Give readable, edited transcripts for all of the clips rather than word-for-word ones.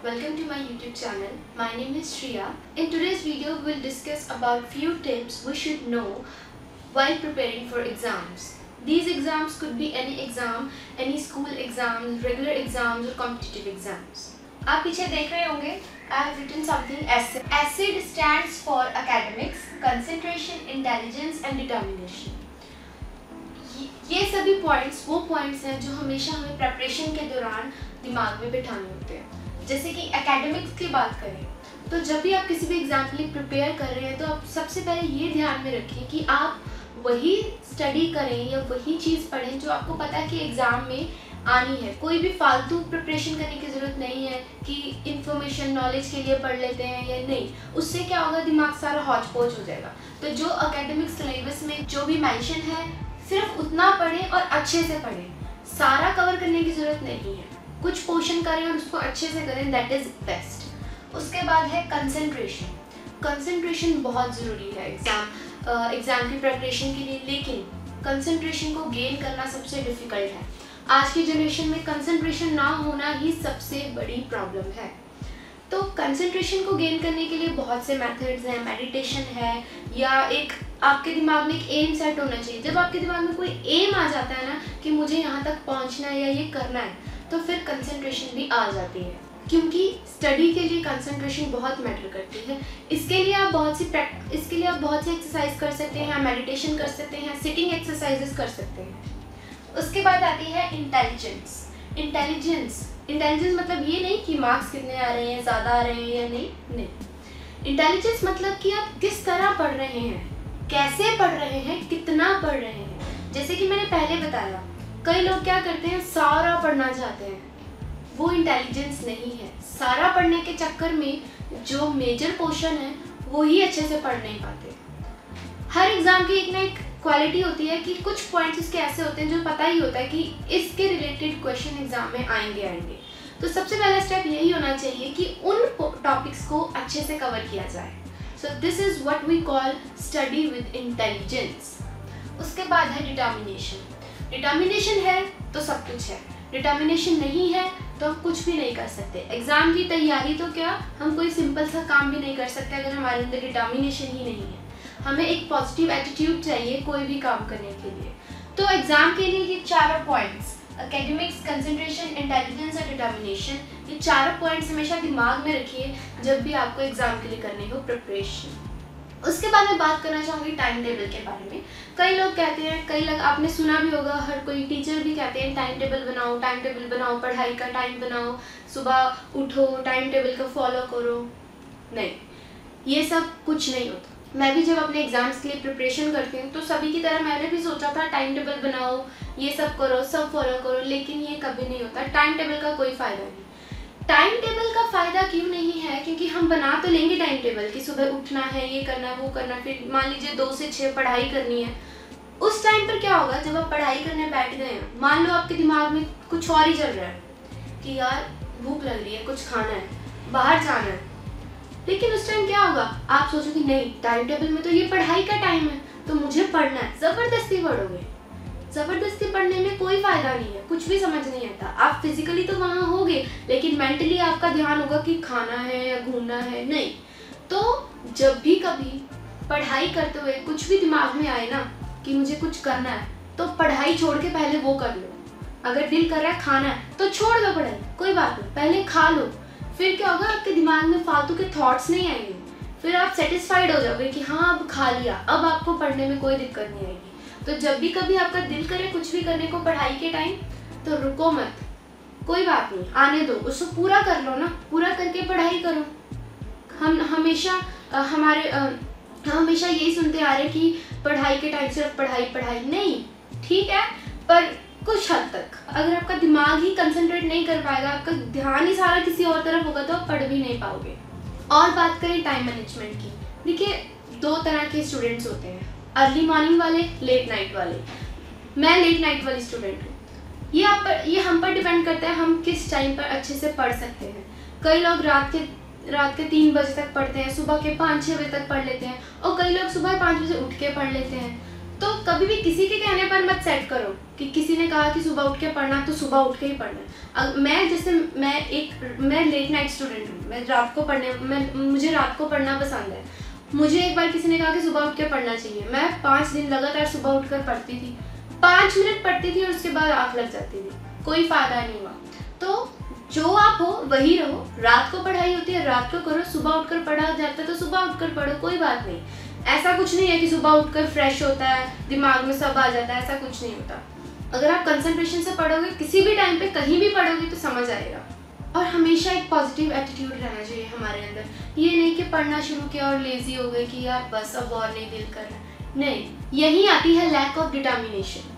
Welcome to my YouTube channel. My name is Shriya. In today's video, we'll discuss about few tips we should know while preparing for exams. These exams could be any exam, any school exams, regular exams or competitive exams. आप पीछे देख रहे होंगे I have written something ACID. ACID stands for academics, concentration, intelligence and determination. ये सभी points वो points हैं जो हमेशा हमें प्रेपरेशन के दौरान दिमाग में बिठाने होते हैं। जैसे कि एकेडमिक्स की बात करें तो जब भी आप किसी भी एग्ज़ाम के लिए प्रिपेयर कर रहे हैं तो आप सबसे पहले ये ध्यान में रखें कि आप वही स्टडी करें या वही चीज़ पढ़ें जो आपको पता है कि एग्ज़ाम में आनी है। कोई भी फालतू प्रिपरेशन करने की ज़रूरत नहीं है कि इंफॉर्मेशन नॉलेज के लिए पढ़ लेते हैं या नहीं, उससे क्या होगा, दिमाग सारा हौच पौच हो जाएगा। तो जो एकेडमिक सिलेबस में जो भी मेंशन है सिर्फ उतना पढ़ें और अच्छे से पढ़ें, सारा कवर करने की ज़रूरत नहीं है। कुछ पोर्शन करें और उसको अच्छे से करें, दैट इज़ बेस्ट। उसके बाद है कंसंट्रेशन। कंसंट्रेशन बहुत ज़रूरी है एग्ज़ाम की प्रिपरेशन के लिए, लेकिन कंसंट्रेशन को गेन करना सबसे डिफ़िकल्ट है। आज की जनरेशन में कंसंट्रेशन ना होना ही सबसे बड़ी प्रॉब्लम है। तो कंसंट्रेशन को गेन करने के लिए बहुत से मेथड्स हैं, मेडिटेशन है या एक आपके दिमाग में एक एम सेट होना चाहिए। जब आपके दिमाग में कोई एम आ जाता है ना कि मुझे यहाँ तक पहुँचना है या ये करना है, तो फिर कंसंट्रेशन भी आ जाती है, क्योंकि स्टडी के लिए कंसंट्रेशन बहुत मैटर करती है। इसके लिए आप बहुत सी एक्सरसाइज कर सकते हैं, मेडिटेशन कर सकते हैं, सिटिंग एक्सरसाइजेस कर सकते हैं। उसके बाद आती है इंटेलिजेंस। इंटेलिजेंस मतलब ये नहीं कि मार्क्स कितने आ रहे हैं, ज़्यादा आ रहे हैं या नहीं। इंटेलिजेंस मतलब कि आप किस तरह पढ़ रहे हैं, कैसे पढ़ रहे हैं, कितना पढ़ रहे हैं। जैसे कि मैंने पहले बताया, कई लोग क्या करते हैं, सारा पढ़ना चाहते हैं, वो इंटेलिजेंस नहीं है। सारा पढ़ने के चक्कर में जो मेजर पोर्शन है वो ही अच्छे से पढ़ नहीं पाते। हर एग्ज़ाम की एक ना एक क्वालिटी होती है कि कुछ पॉइंट्स उसके ऐसे होते हैं जो पता ही होता है कि इसके रिलेटेड क्वेश्चन एग्ज़ाम में आएंगे। तो सबसे पहला स्टेप यही होना चाहिए कि उन टॉपिक्स को अच्छे से कवर किया जाए। So this is what we call study with intelligence. उसके बाद है डिटर्मिनेशन। डिटर्मिनेशन है तो सब कुछ है, डिटर्मिनेशन नहीं है तो हम कुछ भी नहीं कर सकते। एग्ज़ाम की तैयारी तो क्या, हम कोई सिंपल सा काम भी नहीं कर सकते अगर हमारे अंदर डिटर्मिनेशन ही नहीं है। हमें एक पॉजिटिव एटीट्यूड चाहिए कोई भी काम करने के लिए। तो एग्ज़ाम के लिए ये चारों पॉइंट्स, एकेडमिक्स, कंसंट्रेशन, इंटेलिजेंस और डिटर्मिनेशन, ये चारों पॉइंट्स हमेशा दिमाग में रखिए जब भी आपको एग्ज़ाम के लिए करनी हो प्रिपरेशन। उसके बाद मैं बात करना चाहूँगी टाइम टेबल के बारे में। कई लोग कहते हैं, कई लोग आपने सुना भी होगा, हर कोई टीचर भी कहते हैं टाइम टेबल बनाओ, पढ़ाई का टाइम बनाओ, सुबह उठो, टाइम टेबल को फॉलो करो। नहीं, ये सब कुछ नहीं होता। मैं भी जब अपने एग्ज़ाम्स के लिए प्रिपरेशन करती हूँ तो सभी की तरह मैंने भी सोचा था टाइम टेबल बनाओ, ये सब करो, सब फॉलो करो, लेकिन ये कभी नहीं होता। टाइम टेबल का कोई फ़ायदा नहीं। टाइम टेबल का फ़ायदा क्यों नहीं है, क्योंकि हम बना तो लेंगे टाइम टेबल कि सुबह उठना है, ये करना है, वो करना, फिर मान लीजिए 2 से 6 पढ़ाई करनी है। उस टाइम पर क्या होगा, जब आप पढ़ाई करने बैठ गए हैं, मान लो आपके दिमाग में कुछ और ही चल रहा है कि यार भूख लग रही है, कुछ खाना है, बाहर जाना है, लेकिन उस टाइम क्या होगा, आप सोचोगे नहीं, टाइम टेबल में तो ये पढ़ाई का टाइम है तो मुझे पढ़ना है। ज़बरदस्ती पढ़ोगे। ज़बरदस्ती पढ़ने में कोई फ़ायदा नहीं है, कुछ भी समझ नहीं आता। आप फिजिकली तो वहाँ होगे लेकिन मेंटली आपका ध्यान होगा कि खाना है या घूमना है, नहीं। तो जब भी कभी पढ़ाई करते हुए कुछ भी दिमाग में आए ना कि मुझे कुछ करना है, तो पढ़ाई छोड़ के पहले वो कर लो। अगर दिल कर रहा है खाना है तो छोड़ दो पढ़ाई, कोई बात नहीं, पहले खा लो। फिर क्या होगा, आपके दिमाग में फालतू के थॉट्स नहीं आएंगे, फिर आप सेटिस्फाइड हो जाओगे कि हाँ अब खा लिया, अब आपको पढ़ने में कोई दिक्कत नहीं आएगी। तो जब भी कभी आपका दिल करे कुछ भी करने को पढ़ाई के टाइम, तो रुको मत, कोई बात नहीं, आने दो, उसको पूरा कर लो ना, पूरा करके पढ़ाई करो। हम हमेशा यही सुनते आ रहे कि पढ़ाई के टाइम सिर्फ पढ़ाई नहीं, ठीक है, पर कुछ हद तक। अगर आपका दिमाग ही कंसंट्रेट नहीं कर पाएगा, आपका ध्यान ही सारा किसी और तरफ होगा, तो आप पढ़ भी नहीं पाओगे। और बात करें टाइम मैनेजमेंट की, देखिए 2 तरह के स्टूडेंट्स होते हैं, अर्ली मॉर्निंग वाले, लेट नाइट वाले। मैं लेट नाइट वाली स्टूडेंट हूँ। ये हम पर डिपेंड करता है हम किस टाइम पर अच्छे से पढ़ सकते हैं। कई लोग रात के 3 बजे तक पढ़ते हैं, सुबह के 5-6 बजे तक पढ़ लेते हैं, और कई लोग सुबह 5 बजे उठ के पढ़ लेते हैं। तो कभी भी किसी के कहने पर मत सेट करो कि किसी ने कहा कि सुबह उठ के पढ़ना तो सुबह उठ के ही पढ़ना है। मैं लेट नाइट स्टूडेंट हूँ, मुझे रात को पढ़ना पसंद है। मुझे एक बार किसी ने कहा कि सुबह उठ के पढ़ना चाहिए, मैं 5 दिन लगातार सुबह उठकर पढ़ती थी, 5 मिनट पढ़ती थी और उसके बाद आँख लग जाती थी, कोई फ़ायदा नहीं हुआ। तो जो आप हो वही रहो, रात को पढ़ाई होती है रात को करो, सुबह उठकर पढ़ा जाता है तो सुबह उठकर पढ़ो, कोई बात नहीं। ऐसा कुछ नहीं है कि सुबह उठकर फ्रेश होता है, दिमाग में सब आ जाता है, ऐसा कुछ नहीं होता। अगर आप कंसंट्रेशन से पढ़ोगे, किसी भी टाइम पे कहीं भी पढ़ोगे तो समझ आएगा। और हमेशा एक पॉजिटिव एटीट्यूड रहना चाहिए हमारे अंदर। ये नहीं कि पढ़ना शुरू किया और लेजी हो गए कि यार बस अब और नहीं दिल कर रहा, नहीं, यही आती है लैक ऑफ डिटर्मिनेशन।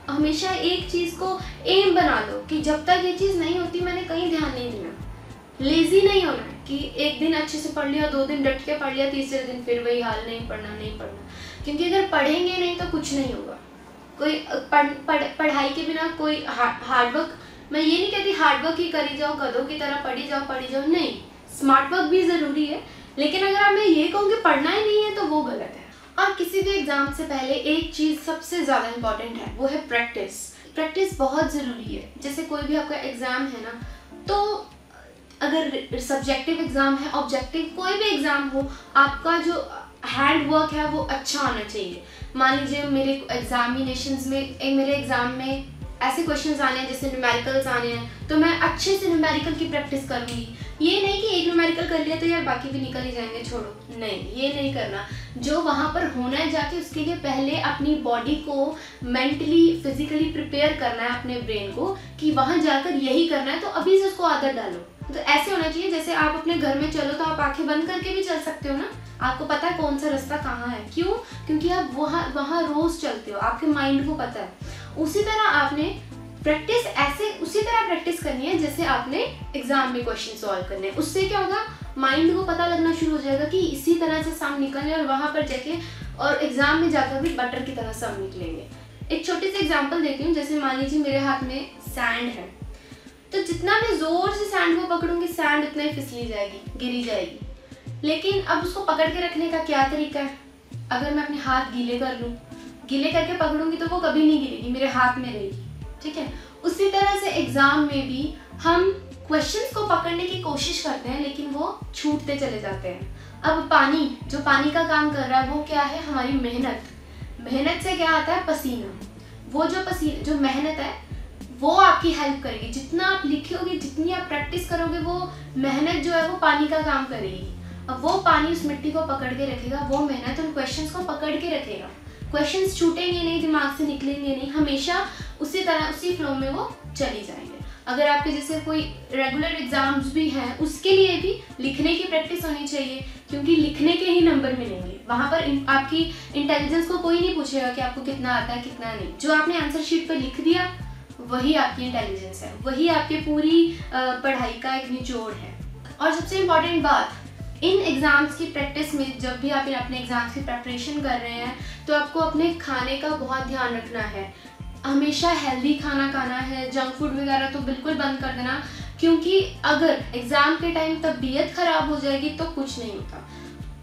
हमेशा एक चीज़ को एम बना लो कि जब तक ये चीज़ नहीं होती मैंने कहीं ध्यान नहीं देना। लेजी नहीं होना कि एक दिन अच्छे से पढ़ लिया, 2 दिन डट के पढ़ लिया, तीसरे दिन फिर वही हाल, नहीं पढ़ना। क्योंकि अगर पढ़ेंगे नहीं तो कुछ नहीं होगा। कोई पढ़ाई के बिना कोई हार्डवर्क, मैं ये नहीं कहती हार्डवर्क ही करी जाओ, गधों की तरह पढ़ी जाओ, नहीं, स्मार्ट वर्क भी ज़रूरी है। लेकिन अगर मैं ये कहूँ कि पढ़ना ही नहीं है तो वो गलत है। और किसी भी एग्ज़ाम से पहले एक चीज़ सबसे ज़्यादा इम्पॉर्टेंट है, वो है प्रैक्टिस बहुत ज़रूरी है। जैसे कोई भी आपका एग्ज़ाम है ना, तो अगर सब्जेक्टिव एग्ज़ाम है, ऑब्जेक्टिव कोई भी एग्ज़ाम हो, आपका जो हैंड वर्क है वो अच्छा होना चाहिए। मान लीजिए मेरे एग्ज़ाम में ऐसे क्वेश्चंस आने हैं जैसे न्यूमेरिकल्स आने हैं, तो मैं अच्छे से न्यूमेरिकल की प्रैक्टिस करूँगी। ये नहीं कि एक न्यूमेरिकल कर लिया तो यार बाकी भी निकल ही जाएंगे, छोड़ो, नहीं, ये नहीं करना। जो वहाँ पर होना है जाके उसके लिए पहले अपनी बॉडी को मेंटली फिजिकली प्रिपेयर करना है, अपने ब्रेन को कि वहाँ जाकर यही करना है, तो अभी से उसको आदत डालो। तो ऐसे होना चाहिए जैसे आप अपने घर में चलो तो आप आंखें बंद करके भी चल सकते हो ना, आपको पता है कौन सा रास्ता कहाँ है। क्यों? क्योंकि आप वहाँ रोज चलते हो, आपके माइंड को पता है। उसी तरह आपने उसी तरह प्रैक्टिस करनी है जैसे आपने एग्जाम में क्वेश्चन सॉल्व करने हैं। उससे क्या होगा, माइंड को पता लगना शुरू हो जाएगा कि इसी तरह से सम निकलने, और वहाँ पर जाके और एग्जाम में जाकर भी बटर की तरह सम निकलेंगे। एक छोटी सी एग्जाम्पल देती हूँ। जैसे मान लीजिए मेरे हाथ में सैंड है, तो जितना मैं जोर से सैंड को पकड़ूंगी सैंड उतना ही फिसली जाएगी, गिरी जाएगी। लेकिन अब उसको पकड़ के रखने का क्या तरीका है? अगर मैं अपने हाथ गीले कर लूँ, गीले करके पकड़ूंगी तो वो कभी नहीं गिरेगी, मेरे हाथ में रहेगी, ठीक है। उसी तरह से एग्जाम में भी हम क्वेश्चंस को पकड़ने की कोशिश करते हैं लेकिन वो छूटते चले जाते हैं। अब जो पानी का काम कर रहा है वो क्या है? हमारी मेहनत से क्या आता है? पसीना। वो जो मेहनत है वो आपकी हेल्प करेगी। जितना आप लिखोगे, जितनी आप प्रैक्टिस करोगे, वो मेहनत जो है वो पानी का काम करेगी। अब वो पानी उस मिट्टी को पकड़ के रखेगा, वो मेहनत उन क्वेश्चंस को पकड़ के रखेगा। क्वेश्चंस छूटेंगे नहीं, दिमाग से निकलेंगे नहीं, हमेशा उसी फ्लो में वो चली जाएंगे। अगर आपके जैसे कोई रेगुलर एग्जाम्स भी हैं, उसके लिए भी लिखने की प्रैक्टिस होनी चाहिए, क्योंकि लिखने के ही नंबर मिलेंगे। वहाँ पर आपकी इंटेलिजेंस को कोई नहीं पूछेगा कि आपको कितना आता है कितना नहीं। जो आपने आंसर शीट पर लिख दिया वही आपकी इंटेलिजेंस है, वही आपकी पूरी पढ़ाई का एक निचोड़ है। और सबसे इम्पॉर्टेंट बात, इन एग्ज़ाम्स की प्रैक्टिस में जब भी आप अपने एग्ज़ाम्स की प्रेपरेशन कर रहे हैं तो आपको अपने खाने का बहुत ध्यान रखना है। हमेशा हेल्दी खाना खाना है, जंक फूड वगैरह तो बिल्कुल बंद कर देना, क्योंकि अगर एग्ज़ाम के टाइम तबीयत ख़राब हो जाएगी तो कुछ नहीं होता।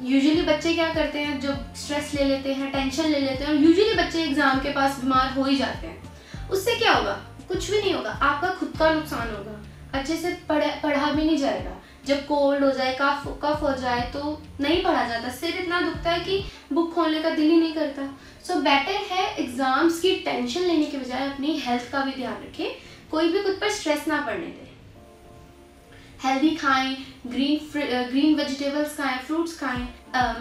यूजुअली बच्चे क्या करते हैं, जो स्ट्रेस ले लेते हैं, टेंशन ले लेते हैं, और यूजुअली बच्चे एग्ज़ाम के पास बीमार हो ही जाते हैं। उससे क्या होगा? कुछ भी नहीं होगा, आपका खुद का नुकसान होगा, अच्छे से पढ़ा भी नहीं जाएगा। जब कोल्ड हो जाए, कफ हो जाए तो नहीं पढ़ा जाता, सिर इतना दुखता है कि बुक खोलने का दिल ही नहीं करता। सो बेटर है एग्जाम्स की टेंशन लेने के बजाय अपनी हेल्थ का भी ध्यान रखें, कोई भी खुद पर स्ट्रेस ना पड़ने दें। हेल्दी खाएं, ग्रीन वेजिटेबल्स खाएं, फ्रूट्स खाएं,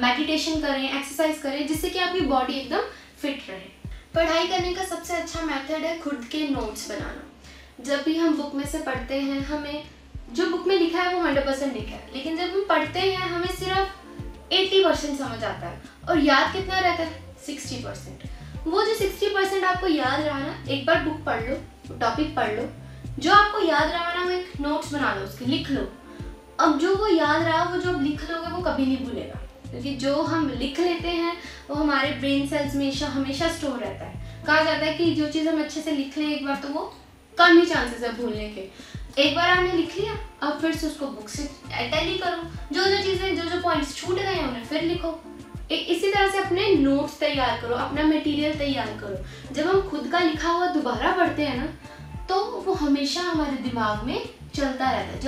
मेडिटेशन करें, एक्सरसाइज करें, जिससे कि आपकी बॉडी एकदम फिट रहे। पढ़ाई करने का सबसे अच्छा मेथड है खुद के नोट्स बनाना। जब भी हम बुक में से पढ़ते हैं, हमें जो बुक में लिखा है वो 100% लिखा है, लेकिन जब हम पढ़ते हैं हमें सिर्फ 80% समझ आता है, और याद कितना रहता है? 60%। वो जो 60% आपको याद रहा ना, एक बार बुक पढ़ लो, टॉपिक पढ़ लो, जो आपको याद रहा ना वो एक नोट्स बना लो, उसके लिख लो। अब जो वो याद रहा, वो जो लिख लोगे वो कभी नहीं भूलेगा, क्योंकि जो हम लिख लेते हैं वो हमारे ब्रेन सेल्स में हमेशा स्टोर रहता है। कहा जाता है कि जो चीज़ हम अच्छे से लिख लें एक बार तो वो कम ही चांसेस है भूलने के। एक बार आपने लिख लिया, अब फिर से उसको बुक से टैली करो, जो चीज़ें जो पॉइंट्स छूट गए हैं उन्हें फिर लिखो, इसी तरह से अपने नोट्स तैयार करो, अपना मटेरियल तैयार करो। जब हम खुद का लिखा हुआ दोबारा पढ़ते हैं ना, तो वो हमेशा हमारे दिमाग में चलता रहता है।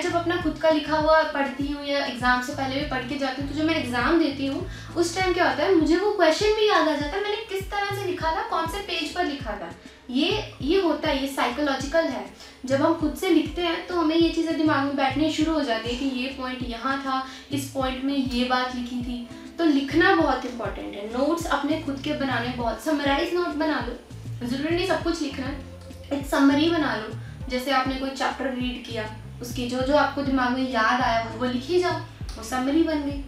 जब अपना खुद का लिखा हुआ पढ़ती हूँ या एग्ज़ाम से पहले भी पढ़ के जाती हूँ, तो जब मैं एग्ज़ाम देती हूँ उस टाइम क्या होता है, मुझे वो क्वेश्चन भी याद आ जाता है, मैंने किस तरह से लिखा था, कौन से पेज पर लिखा था। ये होता है, ये साइकोलॉजिकल है। जब हम खुद से लिखते हैं तो हमें ये चीज़ें दिमाग में बैठनी शुरू हो जाती है कि ये पॉइंट यहाँ था, इस पॉइंट में ये बात लिखी थी। तो लिखना बहुत इंपॉर्टेंट है। नोट्स अपने खुद के बनाने, बहुत समराइज नोट बना लो, ज़रूरी नहीं सब कुछ लिखना है, एक समरी बना लो। जैसे आपने कोई चैप्टर रीड किया, उसकी जो आपको दिमाग में याद आया वो लिखी जाओ, वो समरी बन गई।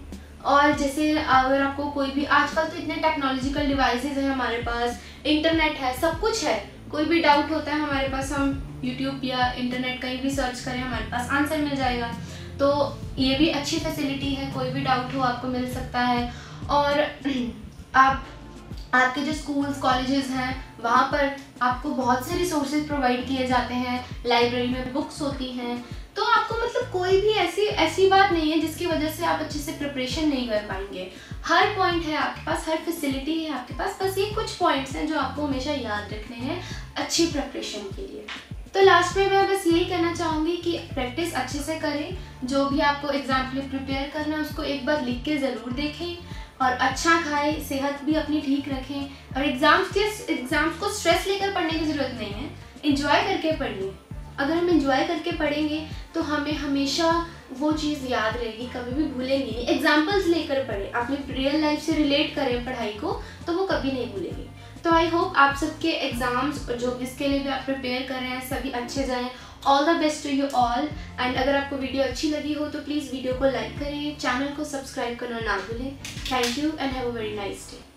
और जैसे अगर आपको कोई भी, आजकल तो इतने टेक्नोलॉजिकल डिवाइसेस हैं हमारे पास, इंटरनेट है, सब कुछ है, कोई भी डाउट होता है हमारे पास, हम यूट्यूब या इंटरनेट कहीं भी सर्च करें, हमारे पास आंसर मिल जाएगा। तो ये भी अच्छी फैसिलिटी है, कोई भी डाउट हो आपको मिल सकता है। और आपके जो स्कूल्स कॉलेजेस हैं वहाँ पर आपको बहुत से रिसोर्सेज प्रोवाइड किए जाते हैं, लाइब्रेरी में बुक्स होती हैं। तो आपको मतलब कोई भी ऐसी बात नहीं है जिसकी वजह से आप अच्छे से प्रिपरेशन नहीं कर पाएंगे। हर पॉइंट है आपके पास, हर फैसिलिटी है आपके पास, बस ये कुछ पॉइंट्स हैं जो आपको हमेशा याद रखने हैं अच्छी प्रिपरेशन के लिए। तो लास्ट में मैं बस यही कहना चाहूँगी कि प्रैक्टिस अच्छे से करें। जो भी आपको एग्ज़ाम के लिए प्रिपेयर करना है उसको एक बार लिख के ज़रूर देखें, और अच्छा खाएं, सेहत भी अपनी ठीक रखें। और एग्ज़ाम्स को स्ट्रेस लेकर पढ़ने की ज़रूरत नहीं है, इंजॉय करके पढ़िए। अगर हम इंजॉय करके पढ़ेंगे तो हमें हमेशा वो चीज़ याद रहेगी, कभी भी भूलेंगे नहीं। एग्जाम्पल्स लेकर पढ़ें, अपने रियल लाइफ से रिलेट करें पढ़ाई को, तो वो कभी नहीं भूलेंगे। तो आई होप आप सबके एग्ज़ाम्स और जो जिसके लिए भी आप प्रिपेयर कर रहे हैं सभी अच्छे जाएँ। All the best to you all. And अगर आपको वीडियो अच्छी लगी हो तो प्लीज़ वीडियो को लाइक करें, चैनल को सब्सक्राइब करना ना भूलें। Thank you and have a very nice day.